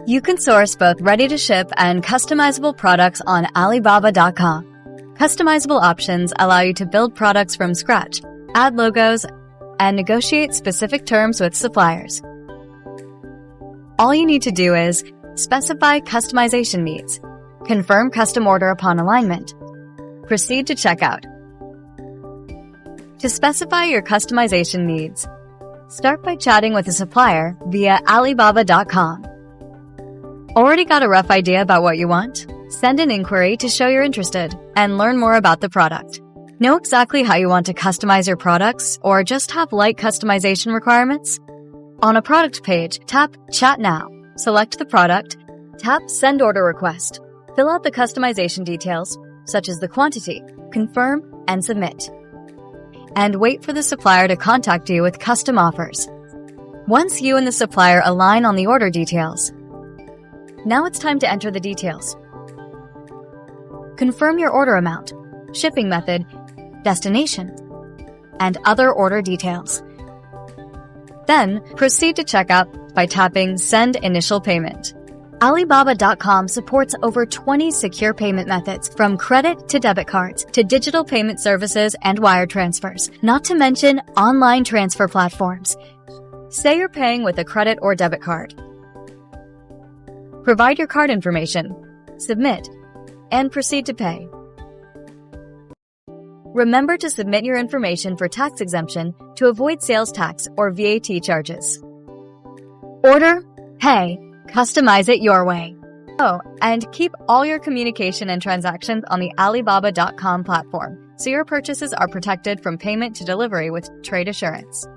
You can source both ready-to-ship and customizable products on Alibaba.com. Customizable options allow you to build products from scratch, add logos, and negotiate specific terms with suppliers. All you need to do is specify customization needs, confirm custom order upon alignment, proceed to checkout. To specify your customization needs, start by chatting with a supplier via Alibaba.com. Already got a rough idea about what you want? Send an inquiry to show you're interested and learn more about the product. Know exactly how you want to customize your products or just have light customization requirements? On a product page, tap Chat Now. Select the product, tap Send Order Request. Fill out the customization details, such as the quantity, confirm, and submit. And wait for the supplier to contact you with custom offers. Once you and the supplier align on the order details, now it's time to enter the details. Confirm your order amount, shipping method, destination, and other order details. Then, proceed to checkout by tapping Send Initial Payment. Alibaba.com supports over 20 secure payment methods, from credit to debit cards to digital payment services and wire transfers, not to mention online transfer platforms. Say you're paying with a credit or debit card. Provide your card information, submit, and proceed to pay. Remember to submit your information for tax exemption to avoid sales tax or VAT charges. Order, pay, customize it your way. Oh, and keep all your communication and transactions on the Alibaba.com platform so your purchases are protected from payment to delivery with trade assurance.